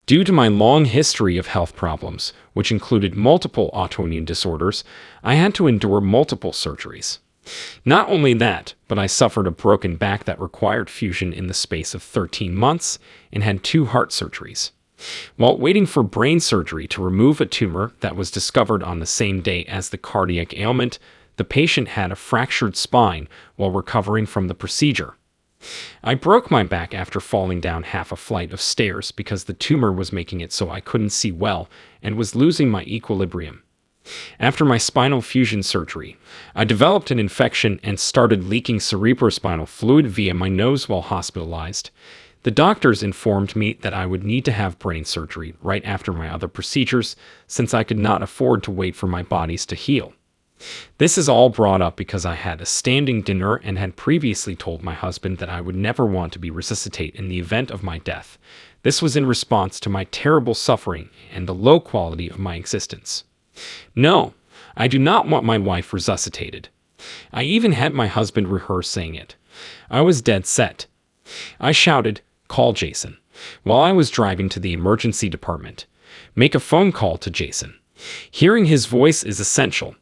Due to my long history of health problems, which included multiple autoimmune disorders, I had to endure multiple surgeries. Not only that, but I suffered a broken back that required fusion in the space of 13 months and had 2 heart surgeries. While waiting for brain surgery to remove a tumor that was discovered on the same day as the cardiac ailment, the patient had a fractured spine while recovering from the procedure. I broke my back after falling down half a flight of stairs because the tumor was making it so I couldn't see well and was losing my equilibrium. After my spinal fusion surgery, I developed an infection and started leaking cerebrospinal fluid via my nose while hospitalized. The doctors informed me that I would need to have brain surgery right after my other procedures since I could not afford to wait for my bodies to heal. This is all brought up because I had a standing dinner and had previously told my husband that I would never want to be resuscitated in the event of my death. This was in response to my terrible suffering and the low quality of my existence. No, I do not want my wife resuscitated. I even had my husband rehearse saying it. I was dead set. I shouted, "Call Jason," while I was driving to the emergency department. Make a phone call to Jason. Hearing his voice is essential.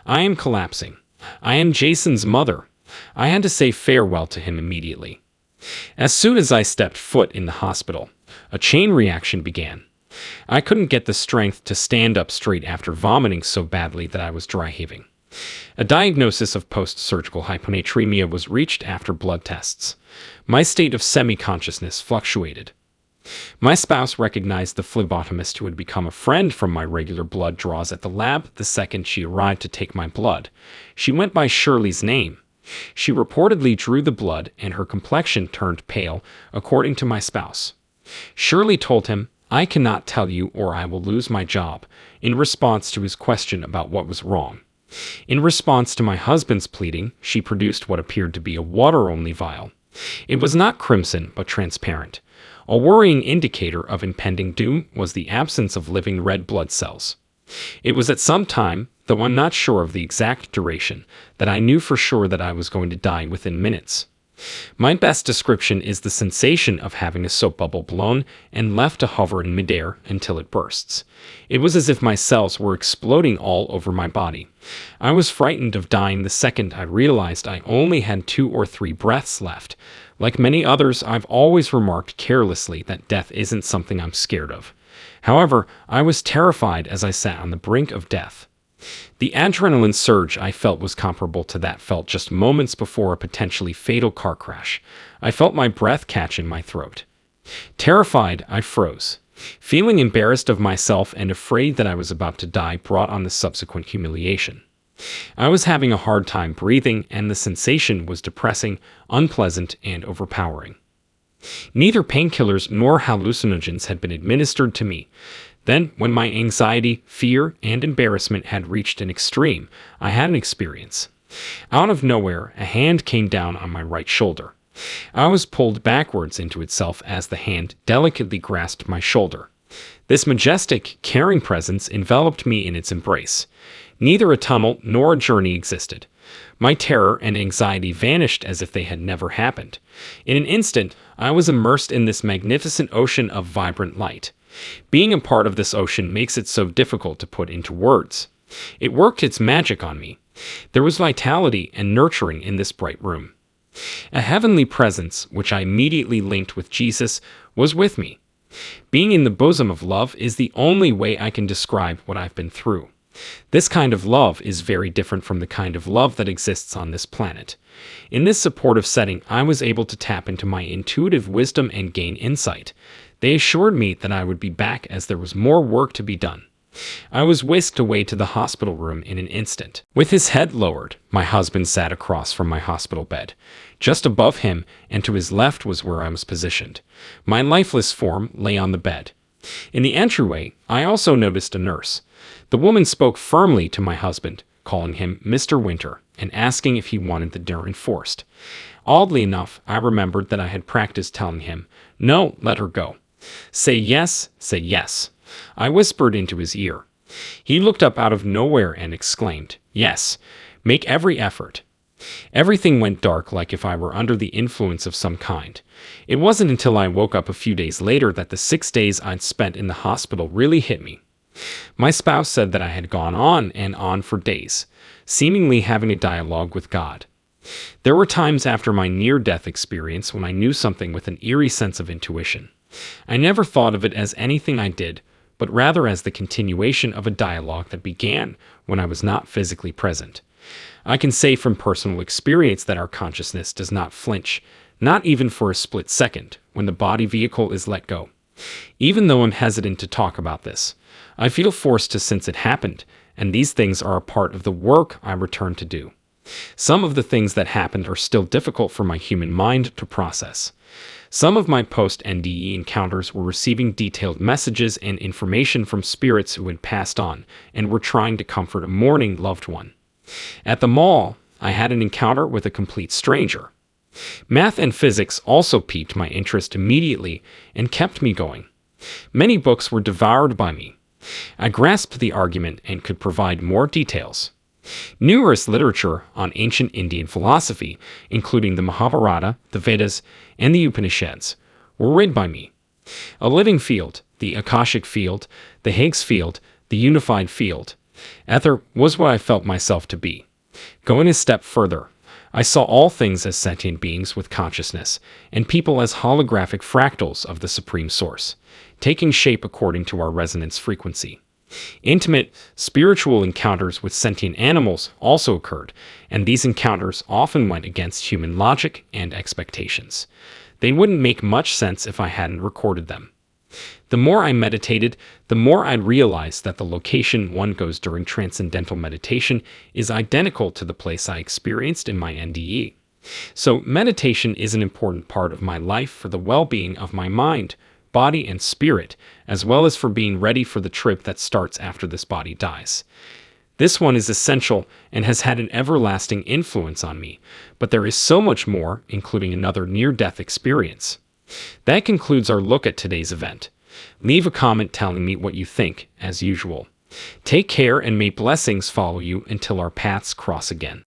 I am collapsing. I am Jason's mother. I had to say farewell to him immediately. As soon as I stepped foot in the hospital, a chain reaction began. I couldn't get the strength to stand up straight after vomiting so badly that I was dry heaving. A diagnosis of post-surgical hyponatremia was reached after blood tests. My state of semi-consciousness fluctuated. My spouse recognized the phlebotomist who had become a friend from my regular blood draws at the lab the second she arrived to take my blood. She went by Shirley's name. She reportedly drew the blood and her complexion turned pale, according to my spouse. Shirley told him, "I cannot tell you or I will lose my job," in response to his question about what was wrong. In response to my husband's pleading, she produced what appeared to be a water-only vial. It was not crimson, but transparent. A worrying indicator of impending doom was the absence of living red blood cells. It was at some time, though I'm not sure of the exact duration, that I knew for sure that I was going to die within minutes. My best description is the sensation of having a soap bubble blown and left to hover in midair until it bursts. It was as if my cells were exploding all over my body. I was frightened of dying the second I realized I only had 2 or 3 breaths left. Like many others, I've always remarked carelessly that death isn't something I'm scared of. However, I was terrified as I sat on the brink of death. The adrenaline surge I felt was comparable to that felt just moments before a potentially fatal car crash. I felt my breath catch in my throat. Terrified, I froze. Feeling embarrassed of myself and afraid that I was about to die brought on the subsequent humiliation. I was having a hard time breathing, and the sensation was depressing, unpleasant, and overpowering. Neither painkillers nor hallucinogens had been administered to me. Then, when my anxiety, fear, and embarrassment had reached an extreme, I had an experience. Out of nowhere, a hand came down on my right shoulder. I was pulled backwards into itself as the hand delicately grasped my shoulder. This majestic, caring presence enveloped me in its embrace. Neither a tunnel nor a journey existed. My terror and anxiety vanished as if they had never happened. In an instant, I was immersed in this magnificent ocean of vibrant light. Being a part of this ocean makes it so difficult to put into words. It worked its magic on me. There was vitality and nurturing in this bright room. A heavenly presence, which I immediately linked with Jesus, was with me. Being in the bosom of love is the only way I can describe what I've been through. This kind of love is very different from the kind of love that exists on this planet. In this supportive setting, I was able to tap into my intuitive wisdom and gain insight. They assured me that I would be back as there was more work to be done. I was whisked away to the hospital room in an instant. With his head lowered, my husband sat across from my hospital bed. Just above him and to his left was where I was positioned. My lifeless form lay on the bed. In the entryway, I also noticed a nurse. The woman spoke firmly to my husband, calling him Mr. Winter, and asking if he wanted the dinner enforced. Oddly enough, I remembered that I had practiced telling him, "No, let her go. Say yes, say yes." I whispered into his ear. He looked up out of nowhere and exclaimed, "Yes, make every effort." Everything went dark like if I were under the influence of some kind. It wasn't until I woke up a few days later that the 6 days I'd spent in the hospital really hit me. My spouse said that I had gone on and on for days, seemingly having a dialogue with God. There were times after my near-death experience when I knew something with an eerie sense of intuition. I never thought of it as anything I did, but rather as the continuation of a dialogue that began when I was not physically present. I can say from personal experience that our consciousness does not flinch, not even for a split second, when the body vehicle is let go. Even though I'm hesitant to talk about this, I feel forced to since it happened, and these things are a part of the work I return to do. Some of the things that happened are still difficult for my human mind to process. Some of my post-NDE encounters were receiving detailed messages and information from spirits who had passed on and were trying to comfort a mourning loved one. At the mall, I had an encounter with a complete stranger. Math and physics also piqued my interest immediately and kept me going. Many books were devoured by me. I grasped the argument and could provide more details. Numerous literature on ancient Indian philosophy, including the Mahabharata, the Vedas, and the Upanishads, were read by me. A living field, the Akashic field, the Higgs field, the unified field, ether was what I felt myself to be. Going a step further, I saw all things as sentient beings with consciousness, and people as holographic fractals of the Supreme Source, taking shape according to our resonance frequency. Intimate, spiritual encounters with sentient animals also occurred, and these encounters often went against human logic and expectations. They wouldn't make much sense if I hadn't recorded them. The more I meditated, the more I'd realize that the location one goes during transcendental meditation is identical to the place I experienced in my NDE. So meditation is an important part of my life for the well-being of my mind, body, and spirit, as well as for being ready for the trip that starts after this body dies. This one is essential and has had an everlasting influence on me, but there is so much more, including another near-death experience. That concludes our look at today's event. Leave a comment telling me what you think, as usual. Take care and may blessings follow you until our paths cross again.